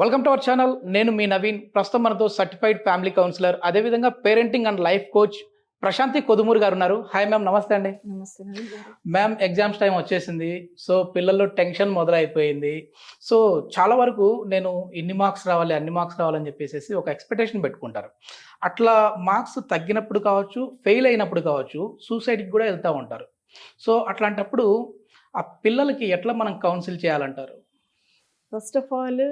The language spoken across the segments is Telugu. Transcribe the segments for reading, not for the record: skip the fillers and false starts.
Welcome to our channel. నేను మీ నవీన్. ప్రస్తుతం మనతో సర్టిఫైడ్ ఫ్యామిలీ కౌన్సిలర్, అదేవిధంగా parenting and life coach Prashanthi Kodumuri garu ఉన్నారు. హాయ్ మ్యామ్, నమస్తే అండి. నమస్తే మ్యామ్, ఎగ్జామ్స్ టైం వచ్చేసింది. సో పిల్లల్లో టెన్షన్ మొదలైపోయింది. సో చాలా వరకు నేను ఇన్ని మార్క్స్ రావాలి, అన్ని మార్క్స్ రావాలని చెప్పేసి ఒక ఎక్స్పెక్టేషన్ పెట్టుకుంటారు. అట్లా మార్క్స్ తగ్గినప్పుడు కావచ్చు, ఫెయిల్ అయినప్పుడు కావచ్చు, సూసైడ్కి కూడా వెళ్తూ ఉంటారు. సో అట్లాంటప్పుడు ఆ పిల్లలకి ఎట్లా మనం కౌన్సిల్ చేయాలంటారు? ఫస్ట్ ఆఫ్ ఆల్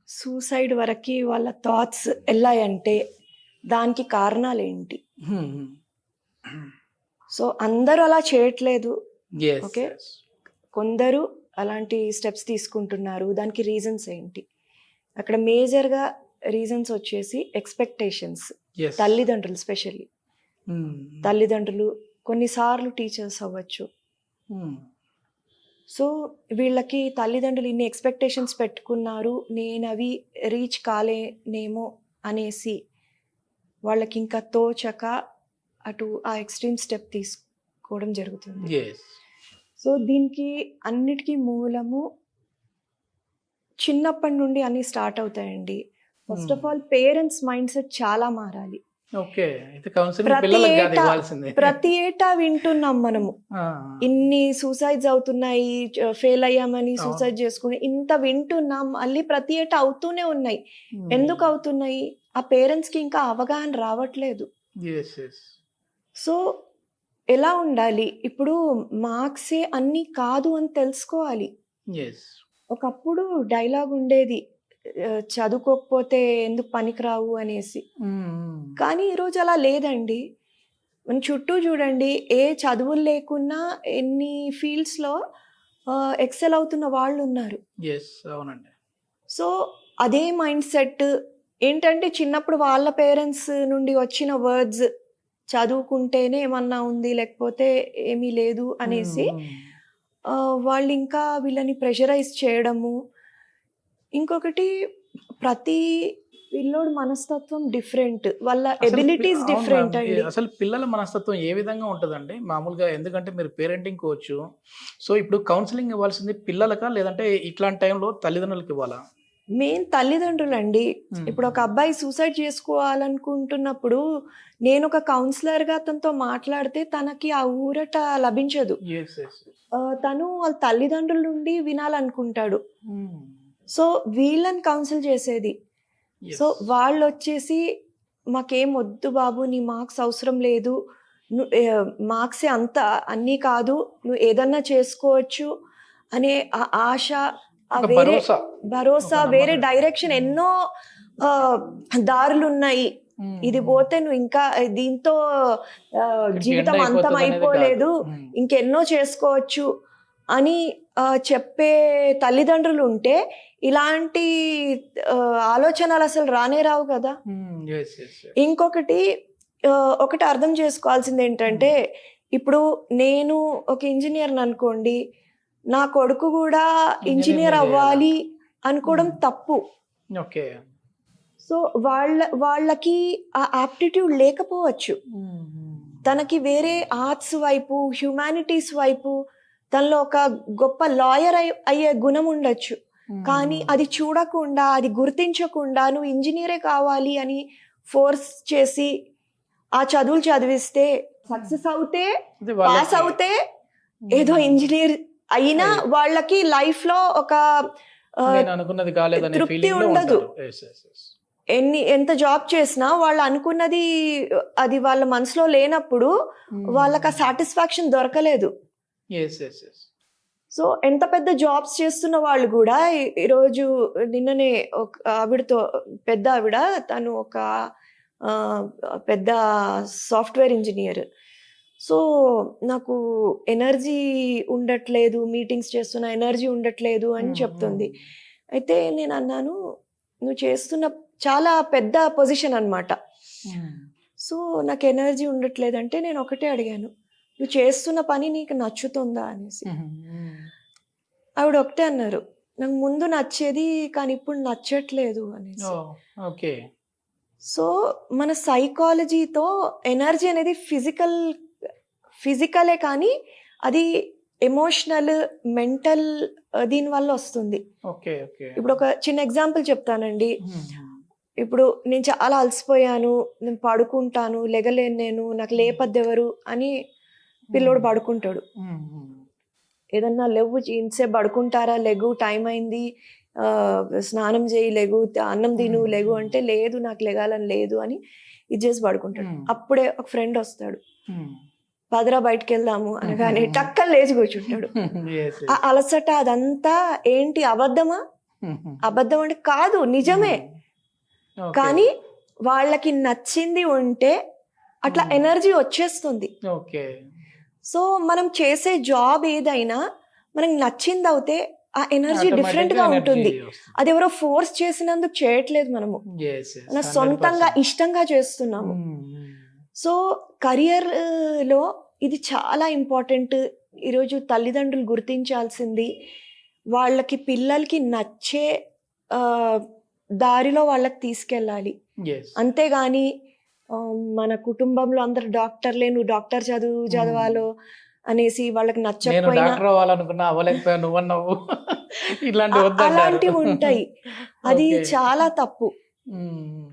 సూసైడ్ వరకు వాళ్ళ థాట్స్ వెళ్ళాయంటే దానికి కారణాలు ఏంటి? సో అందరూ అలా చేయట్లేదు. ఓకే, కొందరు అలాంటి స్టెప్స్ తీసుకుంటున్నారు. దానికి రీజన్స్ ఏంటి? అక్కడ మేజర్గా రీజన్స్ వచ్చేసి ఎక్స్పెక్టేషన్స్. తల్లిదండ్రులు, స్పెషల్లీ తల్లిదండ్రులు, కొన్నిసార్లు టీచర్స్ అవ్వచ్చు. సో వీళ్ళకి తల్లిదండ్రులు ఇన్ని ఎక్స్పెక్టేషన్స్ పెట్టుకున్నారు, నేను అవి రీచ్ కాలేనేమో అనేసి వాళ్ళకి ఇంకా తోచక అటు ఆ ఎక్స్ట్రీమ్ స్టెప్ తీసుకోవడం జరుగుతుంది. సో దీనికి అన్నిటికీ మూలము చిన్నప్పటి నుండి అన్ని స్టార్ట్ అవుతాయండి. First of all parents mind set చాలా మారాలి. ప్రతి ఏటా వింటున్నాం మనము, ఇన్ని సూసైడ్స్ అవుతున్నాయి, ఫెయిల్ అయ్యామని సూసైడ్ చేసుకుని ఇంత వింటున్నాం. మళ్ళీ ప్రతి ఏటా అవుతూనే ఉన్నాయి. ఎందుకు అవుతున్నాయి? ఆ పేరెంట్స్ కి ఇంకా అవగాహన రావట్లేదు. సో ఎలా ఉండాలి? ఇప్పుడు మార్క్సే అన్ని కాదు అని తెలుసుకోవాలి. ఒకప్పుడు డైలాగ్ ఉండేది, చదువుకోకపోతే ఎందుకు పనికిరావు అనేసి. కానీ ఈరోజు అలా లేదండి. మన చుట్టూ చూడండి, ఏ చదువులు లేకున్నా ఎన్ని ఫీల్డ్స్లో ఎక్సెల్ అవుతున్న వాళ్ళు ఉన్నారు. సో అదే మైండ్ సెట్ ఏంటంటే, చిన్నప్పుడు వాళ్ళ పేరెంట్స్ నుండి వచ్చిన వర్డ్స్, చదువుకుంటేనే ఏమన్నా ఉంది లేకపోతే ఏమీ లేదు అనేసి వాళ్ళు ఇంకా వీళ్ళని ప్రెషరైజ్ చేయడము. ఇంకొకటి, ప్రతి పిల్లోడు మనస్తత్వం డిఫరెంట్, వాళ్ళ ఎబిలిటీస్ డిఫరెంట్ అండి. అసలు పిల్లల మనస్తత్వం ఏ విధంగా ఉంటుందండి మామూలుగా? ఎందుకంటే మీరు పేరెంటింగ్ కోచ్, సో ఇప్పుడు కౌన్సిలింగ్ ఇవ్వాల్సింది పిల్లలకా, లేదంటే ఇట్లాంటి టైంలో తల్లిదండ్రులకి ఇవ్వాలా? మెయిన్ తల్లిదండ్రులు అండి. ఇప్పుడు ఒక అబ్బాయి సూసైడ్ చేసుకోవాలనుకుంటున్నప్పుడు నేను ఒక కౌన్సిలర్గా అతనితో మాట్లాడితే తనకి ఆ ఊరట లభించదు. తను వాళ్ళ తల్లిదండ్రుల నుండి వినాలనుకుంటాడు. సో వీళ్ళని కౌన్సిల్ చేసేది. సో వాళ్ళు వచ్చేసి, మాకేం వద్దు బాబు, నీ మార్క్స్ అవసరం లేదు, మార్క్సే అంత అన్నీ కాదు, నువ్వు ఏదన్నా చేసుకోవచ్చు అనే ఆశ, వేరే భరోసా, వేరే డైరెక్షన్, ఎన్నో దారులు ఉన్నాయి, ఇది పోతే నువ్వు ఇంకా దీంతో జీవితం అంతం అయిపోలేదు, ఇంకెన్నో చేసుకోవచ్చు అని చెప్పే తల్లిదండ్రులు ఉంటే ఇలాంటి ఆలోచనలు అసలు రానే రావు కదా. ఇంకొకటి, ఒకటి అర్థం చేసుకోవాల్సింది ఏంటంటే, ఇప్పుడు నేను ఒక ఇంజనీర్ని అనుకోండి, నా కొడుకు కూడా ఇంజనీర్ అవ్వాలి అనుకోవడం తప్పు. సో వాళ్ళకి ఆ ఆప్టిట్యూడ్ లేకపోవచ్చు. తనకి వేరే ఆర్ట్స్ వైపు, హ్యుమానిటీస్ వైపు, తనలో ఒక గొప్ప లాయర్ అయ్యే గుణం ఉండొచ్చు. కానీ అది చూడకుండా, అది గుర్తించకుండా నువ్వు ఇంజనీరే కావాలి అని ఫోర్స్ చేసి ఆ చదువులు చదివిస్తే, సక్సెస్ అవుతే, పాస్ అవుతే ఏదో ఇంజనీర్ అయినా వాళ్ళకి లైఫ్ లో ఒక తృప్తి ఉండదు. ఎంత జాబ్ చేసినా వాళ్ళు అనుకున్నది అది వాళ్ళ మనసులో లేనప్పుడు వాళ్ళకి ఆ సాటిస్ఫాక్షన్ దొరకలేదు. సో ఎంత పెద్ద జాబ్స్ చేస్తున్న వాళ్ళు కూడా, ఈరోజు నిన్ననే ఒక ఆవిడతో, పెద్ద ఆవిడ, తను ఒక పెద్ద సాఫ్ట్వేర్ ఇంజనీర్. సో నాకు ఎనర్జీ ఉండట్లేదు, మీటింగ్స్ చేస్తున్న ఎనర్జీ ఉండట్లేదు అని చెప్తుంది. అయితే నేను అన్నాను, నువ్వు చేస్తున్న చాలా పెద్ద పొజిషన్ అన్నమాట. సో నాకు ఎనర్జీ ఉండట్లేదు అంటే నేను ఒకటే అడిగాను, నువ్వు చేస్తున్న పని నీకు నచ్చుతుందా అనేసి. ఆవిడ ఒకటే అన్నారు, నాకు ముందు నచ్చేది కానీ ఇప్పుడు నచ్చట్లేదు అనేసి. సో మన సైకాలజీతో ఎనర్జీ అనేది ఫిజికలే కానీ అది ఎమోషనల్, మెంటల్ దీనివల్ల వస్తుంది. ఓకే. ఓకే. ఇప్పుడు ఒక చిన్న ఎగ్జాంపుల్ చెప్తానండి. హ్మ్. ఇప్పుడు నేను చాలా అలసిపోయాను, నేను పడుకుంటాను, లెగలేను నేను, నాకు లేపద్దెవరు అని పిల్లోడు పడుకుంటాడు. హ్మ్. హ్మ్. ఏదన్నా లెవ్వు ఇంతసేపు పడుకుంటారా, లెగు టైం అయింది, స్నానం చేయి లెగు, అన్నం తిను లెగు అంటే లేదు నాకు లెగాలని లేదు అని ఇది చేసి పడుకుంటాడు. అప్పుడే ఒక ఫ్రెండ్ వస్తాడు, హ్మ్. పదరా బయటికి వెళ్దాము అనగానే టక్కని లేచి కూర్చుంటాడు. యెస్. ఆ యెస్. అలసట అదంతా ఏంటి, అబద్ధమా? అబద్ధం అంటే కాదు, నిజమే. ఓకే. కానీ వాళ్ళకి నచ్చింది ఉంటే అట్లా ఎనర్జీ వచ్చేస్తుంది. ఓకే. సో మనం చేసే జాబ్ ఏదైనా మనకి నచ్చింది అవుతే ఆ ఎనర్జీ డిఫరెంట్ గా ఆటోమేటిక్‌గా ఉంటుంది. ఎనర్జీ వస్తుంది. అది ఎవరో ఫోర్స్ చేసినందుకు చేయట్లేదు మనము, యెస్. యెస్. మన సొంతంగా 100%. ఇష్టంగా చేస్తున్నాము. హ్మ్. సో కెరియర్ లో ఇది చాలా ఇంపార్టెంట్. ఈరోజు తల్లిదండ్రులు గుర్తించాల్సింది, వాళ్ళకి పిల్లలకి నచ్చే ఆ, దారిలో వాళ్ళకి తీసుకెళ్ళాలి. యెస్. అంతేగాని మన కుటుంబంలో అందరు డాక్టర్లే, నువ్వు డాక్టర్ చదవాలో అనేసి వాళ్ళకి నేను నచ్చకపోయినా డాక్టర్ అవ్వాలనుకున్నా అవ్వలేకపోయా నువ్వన్నావు. ఇట్లాంటివి వద్దంటారు. అలాంటివి ఉంటాయి. అది ఓకే. చాలా తప్పు. హ్మ్.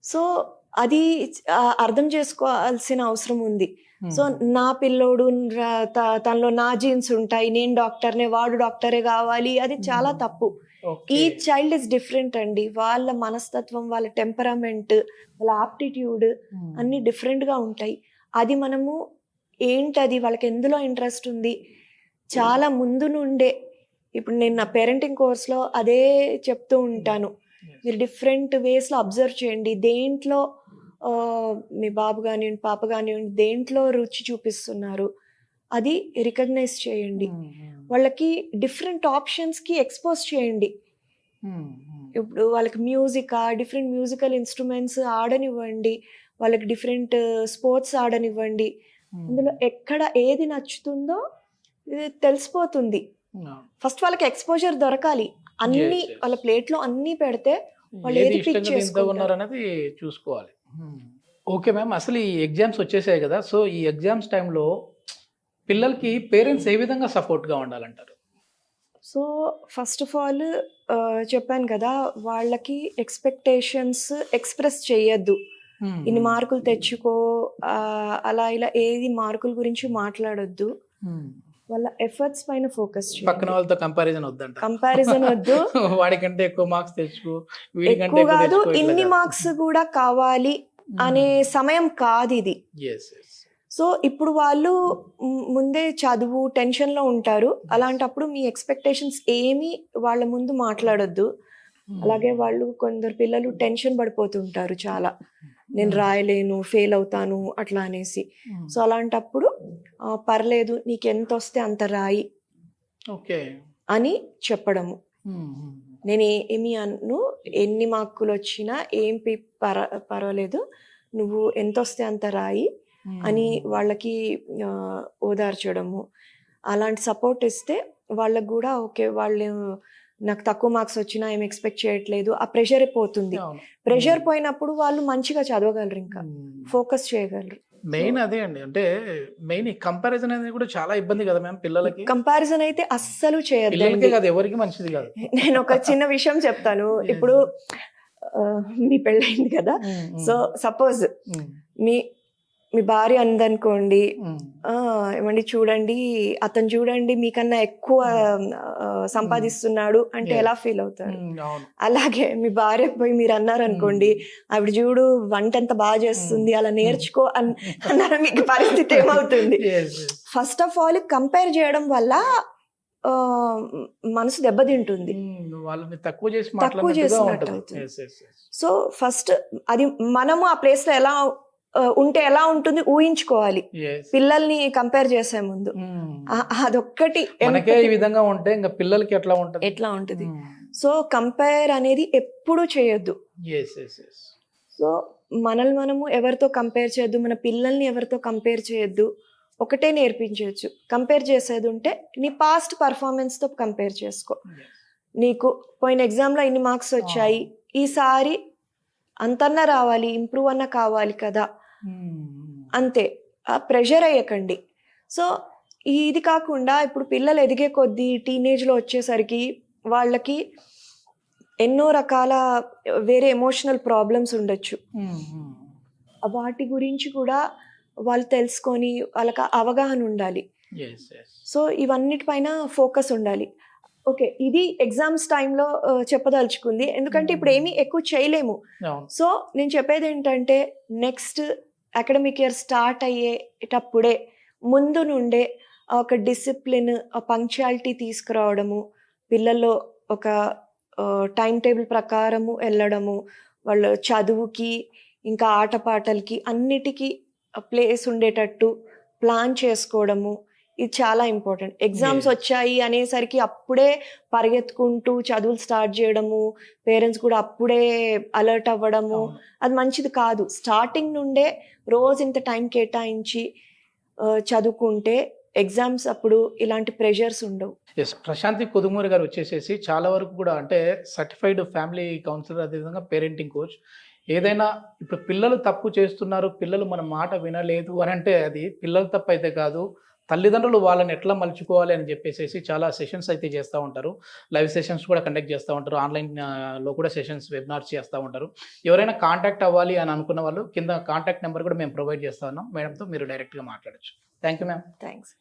సో అది అర్థం చేసుకోవాల్సిన అవసరం ఉంది. సో హ్మ్. నా పిల్లోడు తనలో నా జీన్స్ ఉంటాయి, నేను డాక్టర్నే, వాడు డాక్టరే కావాలి, అది చాలా తప్పు. ఓకే. ఈ చైల్డ్ ఇస్ డిఫరెంట్ అండి. వాళ్ళ మనస్తత్వం, వాళ్ళ టెంపరమెంట్, వాళ్ళ ఆప్టిట్యూడ్ అన్ని డిఫరెంట్ గా ఉంటాయి. అది మనము ఏంటది, వాళ్ళకి ఎందులో ఇంట్రెస్ట్ ఉంది, చాలా ముందు నుండే, ఇప్పుడు నేను నా పేరెంటింగ్ కోర్స్లో అదే చెప్తూ ఉంటాను. మీరు డిఫరెంట్ వేస్లో అబ్జర్వ్ చేయండి, దేంట్లో మీ బాబు కానివ్వండి, పాప కానివ్వండి, దేంట్లో రుచి చూపిస్తున్నారు అది రికగ్నైజ్ చేయండి. వాళ్ళకి డిఫరెంట్ ఆప్షన్స్కి ఎక్స్పోజ్ చేయండి. ఇప్పుడు వాళ్ళకి డిఫరెంట్ మ్యూజికల్ ఇన్స్ట్రుమెంట్స్ ఆడనివ్వండి, వాళ్ళకి డిఫరెంట్ స్పోర్ట్స్ ఆడనివ్వండి. అందులో ఎక్కడ ఏది నచ్చుతుందో ఇది తెలిసిపోతుంది. ఫస్ట్ వాళ్ళకి ఎక్స్పోజర్ దొరకాలి. అన్ని వాళ్ళ ప్లేట్లో అన్నీ పెడితే వాళ్ళు ఏది పిక్ చేసుకుంటారు అనేది చూసుకోవాలి. ఓకే మ్యామ్, అసలు ఈ ఎగ్జామ్స్ వచ్చేసాయి కదా, సో ఈ ఎగ్జామ్స్ టైంలో పిల్లలకి పేరెంట్స్ ఏ విధంగా సపోర్ట్గా ఉండాలంటారు? సో ఫస్ట్ ఆఫ్ ఆల్ చెప్పాను కదా, వాళ్ళకి ఎక్స్పెక్టేషన్స్ ఎక్స్ప్రెస్ చేయొద్దు. ఇన్ని మార్కులు తెచ్చుకో, అలా ఇలా ఏది మార్కుల గురించి మాట్లాడొద్దు. వాళ్ళ ఎఫర్ట్స్ పైన ఫోకస్ చేయండి. పక్కన వాళ్ళతో కంపారిజన్ వద్దంట. కంపారిజన్ వద్దు. వాడికంటే ఎక్కువ మార్క్స్ తెచ్చుకో, వీడికంటే ఎక్కువ కాదు, తెచ్చుకో, ఇట్లా ఇన్ని కాదు. మార్క్స్ కూడా కావాలి అనే సమయం కాదు ఇది. Yes, yes. సో ఇప్పుడు వాళ్ళు ముందే చదువు టెన్షన్లో ఉంటారు. అలాంటప్పుడు మీ ఎక్స్పెక్టేషన్స్ ఏమీ వాళ్ళ ముందు మాట్లాడొద్దు. అలాగే వాళ్ళు కొందరు పిల్లలు టెన్షన్ పడిపోతుంటారు చాలా, నేను రాయలేను, ఫెయిల్ అవుతాను అట్లా అనేసి. సో అలాంటప్పుడు పర్లేదు, నీకు ఎంత వస్తే అంత రాయి ఓకే అని చెప్పడము. నేను ఏమి అన్ను, ఎన్ని మార్కులు వచ్చినా ఏం పర్వాలేదు, నువ్వు ఎంత వస్తే అంత రాయి అని వాళ్ళకి ఓదార్చడము. అలాంటి సపోర్ట్ ఇస్తే వాళ్ళకు కూడా ఓకే, వాళ్ళు నాకు తక్కువ మార్క్స్ వచ్చినా ఏం ఎక్స్పెక్ట్ చేయట్లేదు, ఆ ప్రెషర్ పోతుంది. ప్రెషర్ పోయినప్పుడు వాళ్ళు మంచిగా చదవగలరు, ఇంకా ఫోకస్ చేయగలరు. మెయిన్ అదే అండి, అంటే మెయిన్ ఈ కంపారిజన్ అనేది కూడా చాలా ఇబ్బంది కదా మ్యామ్ పిల్లలకి. కంపారిజన్ అయితే అస్సలు చేయొద్దండి. పిల్లలకే కాదు, ఎవరికి మంచిది కాదు. నేను ఒక చిన్న విషయం చెప్తాను. ఇప్పుడు మీ పెళ్ళైంది కదా, సో సపోజ్ మీ భార్య అందనుకోండి, ఏమండి చూడండి, అతను చూడండి మీకన్నా ఎక్కువ సంపాదిస్తున్నాడు అంటే ఎలా ఫీల్ అవుతారు? అలాగే మీ భార్యకు పోయి మీరు అన్నారనుకోండి, ఆవిడ చూడు వంట ఎంత బాగా చేస్తుంది, అలా నేర్చుకో అన్నారు, మీకు పరిస్థితి ఏమవుతుంది? ఫస్ట్ ఆఫ్ ఆల్ కంపేర్ చేయడం వల్ల మనసు దెబ్బతింటుంది, తక్కువ చేసినట్టు అవుతుంది. సో ఫస్ట్ అది మనము ఆ ప్లేస్ లో ఎలా ఉంటే ఎలా ఉంటుంది ఊహించుకోవాలి, పిల్లల్ని కంపేర్ చేసే ముందు. అదొక్కటి ఈ విధంగా ఉంటే ఇంకా పిల్లలకి ఎట్లా ఉంటుంది. సో కంపేర్ అనేది ఎప్పుడూ చేయొద్దు. సో మనల్ని మనము ఎవరితో కంపేర్ చేయొద్దు, మన పిల్లల్ని ఎవరితో కంపేర్ చేయొద్దు. ఒకటే నేర్పించవచ్చు, కంపేర్ చేసేది ఉంటే నీ పాస్ట్ పర్ఫార్మెన్స్ తో కంపేర్ చేసుకో. నీకు పోయిన ఎగ్జామ్లో ఇన్ని మార్క్స్ వచ్చాయి, ఈసారి అంతన్నా రావాలి, ఇంప్రూవ్ అన్నా కావాలి కదా, అంతే. ప్రెషర్ అయ్యకండి. సో ఇది కాకుండా ఇప్పుడు పిల్లలు ఎదిగే కొద్దీ టీనేజ్లో వచ్చేసరికి వాళ్ళకి ఎన్నో రకాల వేరే ఎమోషనల్ ప్రాబ్లమ్స్ ఉండొచ్చు. వాటి గురించి కూడా వాళ్ళు తెలుసుకొని వాళ్ళకి అవగాహన ఉండాలి. సో ఇవన్నిటిపైన ఫోకస్ ఉండాలి. ఓకే, ఇది ఎగ్జామ్స్ టైంలో చెప్పదలుచుకుంది, ఎందుకంటే ఇప్పుడు ఏమీ ఎక్కువ చేయలేము. సో నేను చెప్పేది ఏంటంటే నెక్స్ట్ అకాడమిక్ ఇయర్ స్టార్ట్ అయ్యేటప్పుడే ముందు నుండే ఒక డిసిప్లిన్, పంక్చువాలిటీ తీసుకురావడము, పిల్లల్లో ఒక టైం టేబుల్ ప్రకారము వెళ్ళడము, వాళ్ళ చదువుకి ఇంకా ఆటపాటలకి అన్నిటికీ ప్లేస్ ఉండేటట్టు ప్లాన్ చేసుకోవడము, ఇది చాలా ఇంపార్టెంట్. ఎగ్జామ్స్ వచ్చాయి అనేసరికి అప్పుడే పరిగెత్తుకుంటూ చదువులు స్టార్ట్ చేయడము, పేరెంట్స్ కూడా అప్పుడే అలర్ట్ అవ్వడము, అది మంచిది కాదు. స్టార్టింగ్ నుండే రోజు ఇంత టైం కేటాయించి చదువుకుంటే ఎగ్జామ్స్ అప్పుడు ఇలాంటి ప్రెషర్స్ ఉండవు. ప్రశాంతి కొదుమూరి గారు వచ్చేసేసి చాలా వరకు కూడా అంటే సర్టిఫైడ్ ఫ్యామిలీ కౌన్సిలర్, అదేవిధంగా పేరెంటింగ్ కోచ్. ఏదైనా ఇప్పుడు పిల్లలు తప్పు చేస్తున్నారు, పిల్లలు మన మాట వినలేదు అని అంటే అది పిల్లల తప్పు అయితే కాదు, తల్లిదండ్రులు వాళ్ళని ఎట్లా మలుచుకోవాలి అని చెప్పేసి చాలా సెషన్స్ అయితే చేస్తూ ఉంటారు. లైవ్ సెషన్స్ కూడా కండక్ట్ చేస్తూ ఉంటారు. ఆన్లైన్లో కూడా సెషన్స్, వెబినార్స్ చేస్తూ ఉంటారు. ఎవరైనా కాంటాక్ట్ అవ్వాలి అని అనుకున్న వాళ్ళు కింద కాంటాక్ట్ నెంబర్ కూడా మేము ప్రొవైడ్ చేస్తూ ఉన్నాం. మేడంతో మీరు డైరెక్ట్గా మాట్లాడచ్చు. Thank you ma'am. థ్యాంక్స్.